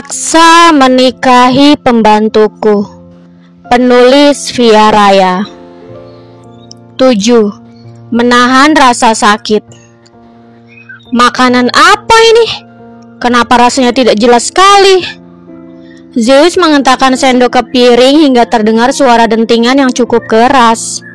Terpaksa menikahi pembantuku. Penulis Via Raya. 7. Menahan rasa sakit. Makanan apa ini? Kenapa rasanya tidak jelas sekali? Zeus mengentakkan sendok ke piring hingga terdengar suara dentingan yang cukup keras.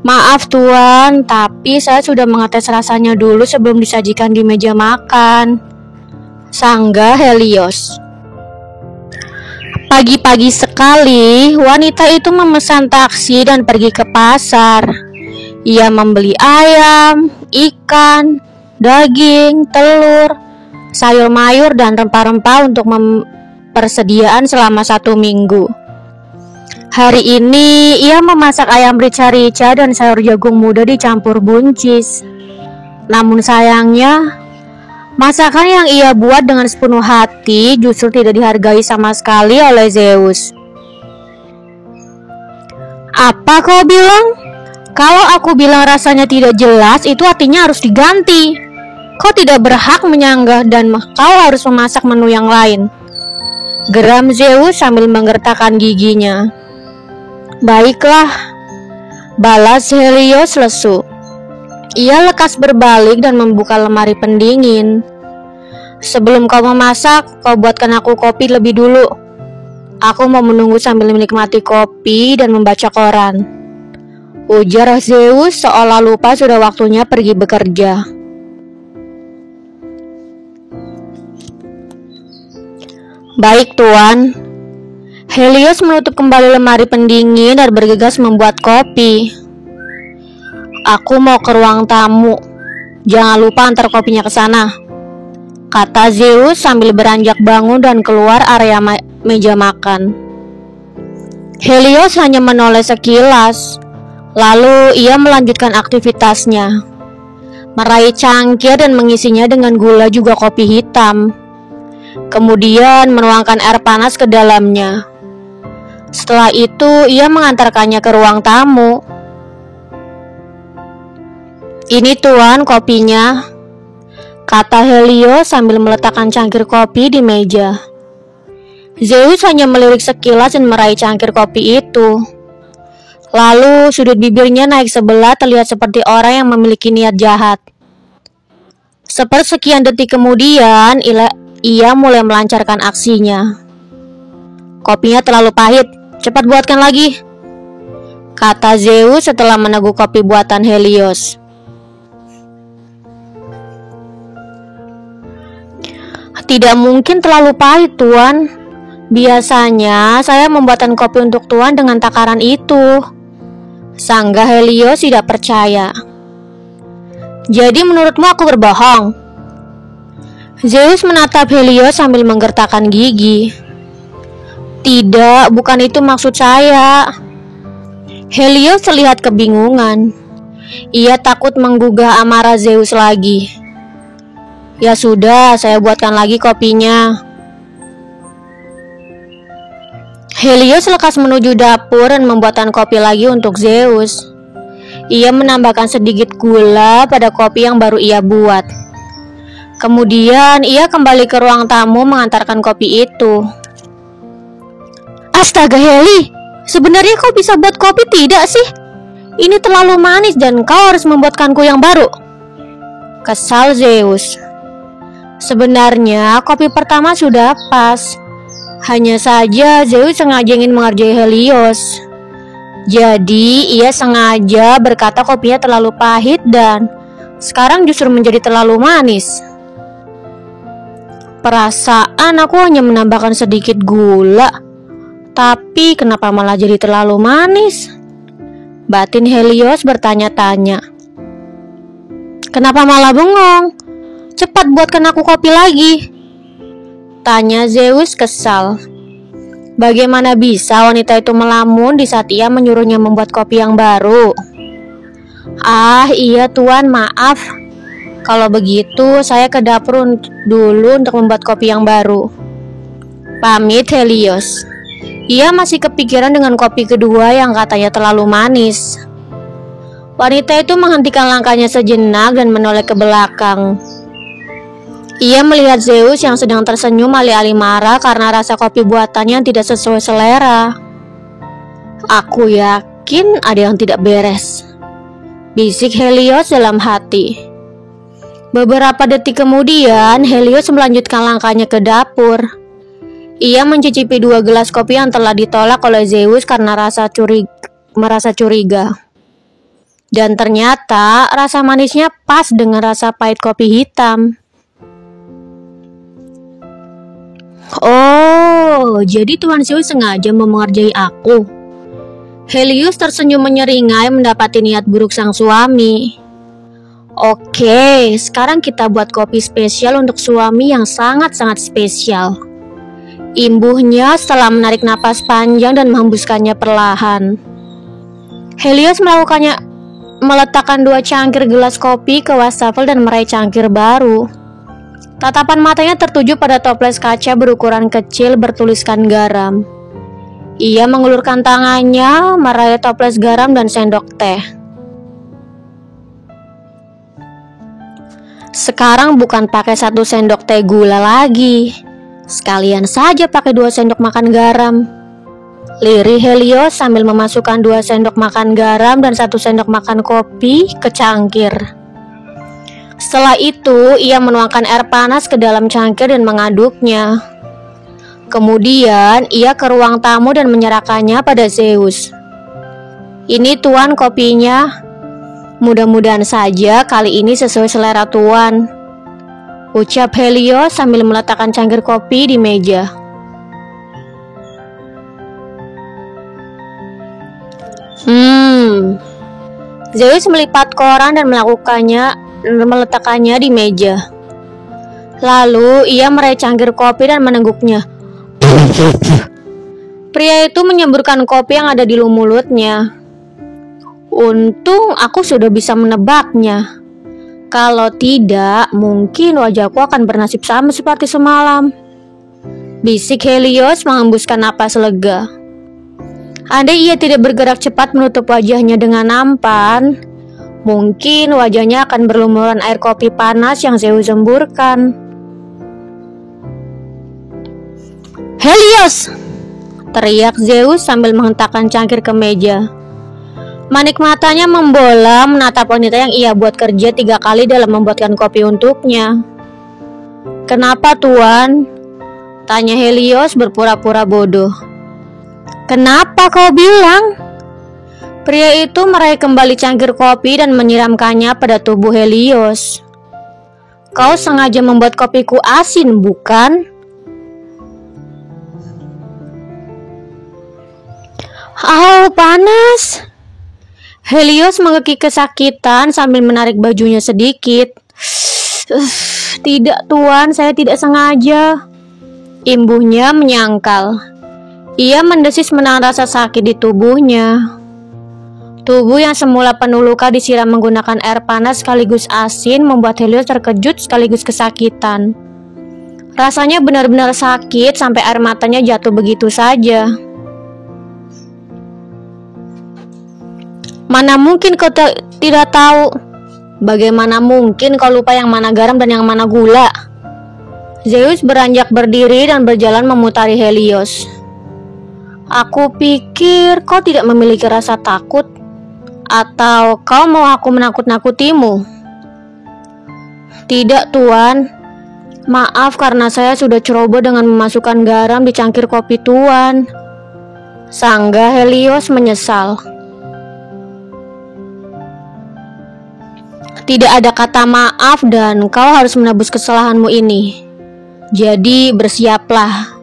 Maaf Tuan, tapi saya sudah mengetes rasanya dulu sebelum disajikan di meja makan, sanggah Helios. Pagi-pagi sekali, wanita itu memesan taksi dan pergi ke pasar. Ia membeli ayam, ikan, daging, telur, sayur mayur, dan rempah-rempah untuk persediaan selama 1 minggu. Hari ini, ia memasak ayam rica-rica dan sayur jagung muda dicampur buncis. Namun sayangnya, masakan yang ia buat dengan sepenuh hati justru tidak dihargai sama sekali oleh Zeus. Apa kau bilang? Kalau aku bilang rasanya tidak jelas, itu artinya harus diganti. Kau tidak berhak menyanggah dan kau harus memasak menu yang lain, geram Zeus sambil menggertakkan giginya. Baiklah, balas Helios lesu. Ia lekas berbalik dan membuka lemari pendingin. Sebelum kau memasak, kau buatkan aku kopi lebih dulu. Aku mau menunggu sambil menikmati kopi dan membaca koran, ujar Zeus seolah lupa sudah waktunya pergi bekerja. Baik Tuan. Helios menutup kembali lemari pendingin dan bergegas membuat kopi. Aku mau ke ruang tamu. Jangan lupa antar kopinya ke sana, kata Zeus sambil beranjak bangun dan keluar area meja makan. Helios hanya menoleh sekilas, lalu ia melanjutkan aktivitasnya, meraih cangkir dan mengisinya dengan gula juga kopi hitam. Kemudian menuangkan air panas ke dalamnya. Setelah itu ia mengantarkannya ke ruang tamu. Ini Tuan kopinya, kata Helios sambil meletakkan cangkir kopi di meja. Zeus hanya melirik sekilas dan meraih cangkir kopi itu. Lalu sudut bibirnya naik sebelah terlihat seperti orang yang memiliki niat jahat. Sepersekian detik kemudian ia mulai melancarkan aksinya. Kopinya terlalu pahit, cepat buatkan lagi, kata Zeus setelah meneguk kopi buatan Helios. Tidak mungkin terlalu pahit Tuan. Biasanya saya membuatkan kopi untuk Tuan dengan takaran itu, sanggah Helios tidak percaya. Jadi menurutmu aku berbohong? Zeus menatap Helios sambil menggertakkan gigi. Tidak, bukan itu maksud saya. Helios terlihat kebingungan. Ia takut menggugah amarah Zeus lagi. Ya sudah, saya buatkan lagi kopinya. Helios lekas menuju dapur dan membuatkan kopi lagi untuk Zeus. Ia menambahkan sedikit gula pada kopi yang baru ia buat. Kemudian ia kembali ke ruang tamu mengantarkan kopi itu. Astaga Heli, sebenarnya kau bisa buat kopi tidak sih? Ini terlalu manis dan kau harus membuatkanku yang baru, kesal Zeus. Sebenarnya kopi pertama sudah pas. Hanya saja Zeus sengaja ingin mengerjai Helios. Jadi ia sengaja berkata kopinya terlalu pahit dan sekarang justru menjadi terlalu manis. Perasaan aku hanya menambahkan sedikit gula, tapi kenapa malah jadi terlalu manis? Batin Helios bertanya-tanya. Kenapa malah bengong? Cepat buatkan aku kopi lagi, tanya Zeus kesal. Bagaimana bisa wanita itu melamun di saat ia menyuruhnya membuat kopi yang baru? Ah iya Tuan, maaf. Kalau begitu saya ke dapur dulu untuk membuat kopi yang baru, pamit Helios. Ia masih kepikiran dengan kopi kedua yang katanya terlalu manis. Wanita itu menghentikan langkahnya sejenak dan menoleh ke belakang. Ia melihat Zeus yang sedang tersenyum alih-alih marah karena rasa kopi buatannya yang tidak sesuai selera. Aku yakin ada yang tidak beres, bisik Helios dalam hati. Beberapa detik kemudian, Helios melanjutkan langkahnya ke dapur. Ia mencicipi 2 gelas kopi yang telah ditolak oleh Zeus karena merasa curiga. Dan ternyata rasa manisnya pas dengan rasa pahit kopi hitam. Oh, jadi Tuan Zeus sengaja mau mengerjai aku. Helios tersenyum menyeringai mendapati niat buruk sang suami. Oke, sekarang kita buat kopi spesial untuk suami yang sangat-sangat spesial. Imbuhnya setelah menarik napas panjang dan menghembuskannya perlahan. Helios meletakkan 2 cangkir gelas kopi ke wastafel dan meraih cangkir baru. Tatapan matanya tertuju pada toples kaca berukuran kecil bertuliskan garam. Ia mengulurkan tangannya meraih toples garam dan sendok teh. Sekarang bukan pakai 1 sendok teh gula lagi, sekalian saja pakai 2 sendok makan garam. Lirih Helios sambil memasukkan 2 sendok makan garam dan 1 sendok makan kopi ke cangkir. Setelah itu, ia menuangkan air panas ke dalam cangkir dan mengaduknya. Kemudian, ia ke ruang tamu dan menyerahkannya pada Zeus. Ini Tuan kopinya. Mudah-mudahan saja kali ini sesuai selera Tuan, ucap Helios sambil meletakkan cangkir kopi di meja. Zeus melipat koran dan meletakkannya di meja. Lalu ia meraih cangkir kopi dan menengguknya. Pria itu menyemburkan kopi yang ada di mulutnya. Untung aku sudah bisa menebaknya. Kalau tidak, mungkin wajahku akan bernasib sama seperti semalam, bisik Helios menghembuskan napas lega. Andai ia tidak bergerak cepat menutup wajahnya dengan nampan, mungkin wajahnya akan berlumuran air kopi panas yang Zeus semburkan. Helios! Teriak Zeus sambil menghentakkan cangkir ke meja. Manik matanya membola menatap wanita yang ia buat kerja 3 kali dalam membuatkan kopi untuknya. Kenapa Tuan? Tanya Helios berpura-pura bodoh. Kenapa kau bilang? Pria itu meraih kembali cangkir kopi dan menyiramkannya pada tubuh Helios. Kau sengaja membuat kopiku asin, bukan? Au, panas! Helios mengekik kesakitan sambil menarik bajunya sedikit. Tidak Tuan, saya tidak sengaja. Imbuhnya menyangkal. Ia mendesis menahan rasa sakit di tubuhnya. Tubuh yang semula penuh luka disiram menggunakan air panas sekaligus asin membuat Helios terkejut sekaligus kesakitan. Rasanya benar-benar sakit sampai air matanya jatuh begitu saja. Mana mungkin kau tidak tahu? Bagaimana mungkin kau lupa yang mana garam dan yang mana gula? Zeus beranjak berdiri dan berjalan memutari Helios. Aku pikir kau tidak memiliki rasa takut. Atau kau mau aku menakut-nakutimu? Tidak Tuan. Maaf karena saya sudah ceroboh dengan memasukkan garam di cangkir kopi Tuan, sanggah Helios menyesal. Tidak ada kata maaf dan kau harus menebus kesalahanmu ini. Jadi bersiaplah.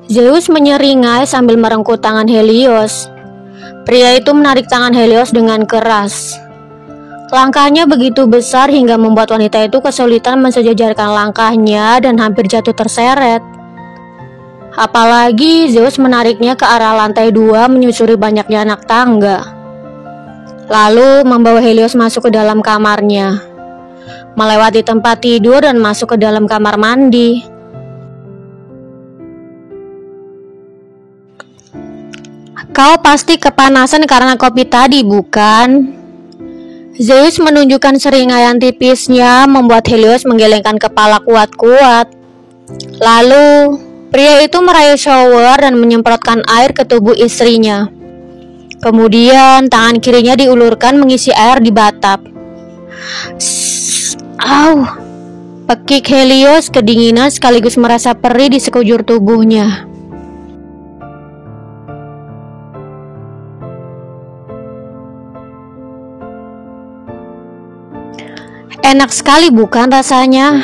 Zeus menyeringai sambil merengkuh tangan Helios. Pria itu menarik tangan Helios dengan keras. Langkahnya begitu besar hingga membuat wanita itu kesulitan mensejajarkan langkahnya dan hampir jatuh terseret. Apalagi Zeus menariknya ke arah lantai 2 menyusuri banyaknya anak tangga. Lalu membawa Helios masuk ke dalam kamarnya, melewati tempat tidur dan masuk ke dalam kamar mandi. Kau pasti kepanasan karena kopi tadi, bukan? Zeus menunjukkan seringaian tipisnya membuat Helios menggelengkan kepala kuat-kuat. Lalu, pria itu meraih shower dan menyemprotkan air ke tubuh istrinya. Kemudian, tangan kirinya diulurkan mengisi air di batap. Au! Pekik Helios kedinginan sekaligus merasa perih di sekujur tubuhnya. Enak sekali bukan rasanya?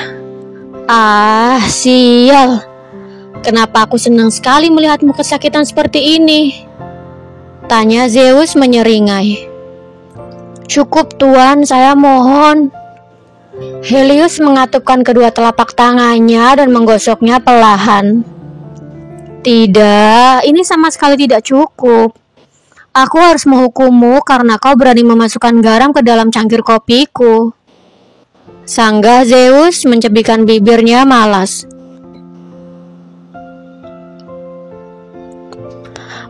Ah, sial. Kenapa aku senang sekali melihatmu kesakitan seperti ini? Tanya Zeus menyeringai. Cukup Tuan, saya mohon. Helios mengatupkan kedua telapak tangannya dan menggosoknya perlahan. Tidak, ini sama sekali tidak cukup. Aku harus menghukummu karena kau berani memasukkan garam ke dalam cangkir kopiku. Sanggah Zeus mencebikkan bibirnya malas.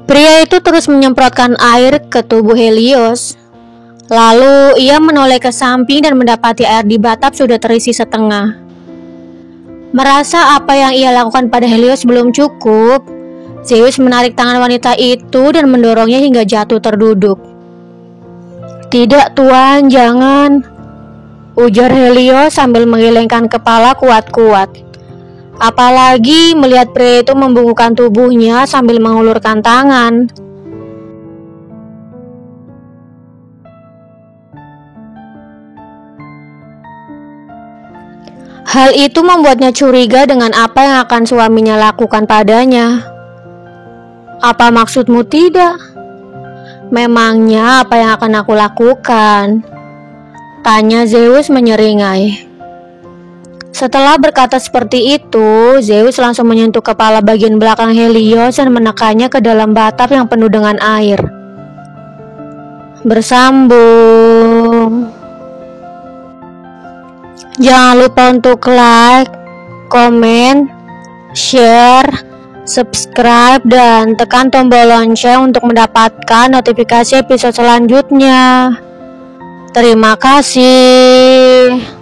Pria itu terus menyemprotkan air ke tubuh Helios. Lalu ia menoleh ke samping dan mendapati air di batap sudah terisi setengah. Merasa apa yang ia lakukan pada Helios belum cukup, Zeus menarik tangan wanita itu dan mendorongnya hingga jatuh terduduk. Tidak Tuan, jangan, ujar Helios sambil menggelengkan kepala kuat-kuat. Apalagi melihat pria itu membungkukkan tubuhnya sambil mengulurkan tangan. Hal itu membuatnya curiga dengan apa yang akan suaminya lakukan padanya. Apa maksudmu tidak? Memangnya apa yang akan aku lakukan? Tanya Zeus menyeringai. Setelah berkata seperti itu, Zeus langsung menyentuh kepala bagian belakang Helios dan menekannya ke dalam batap yang penuh dengan air. Bersambung. Jangan lupa untuk like, komen, share, subscribe, dan tekan tombol lonceng untuk mendapatkan notifikasi episode selanjutnya. Terima kasih.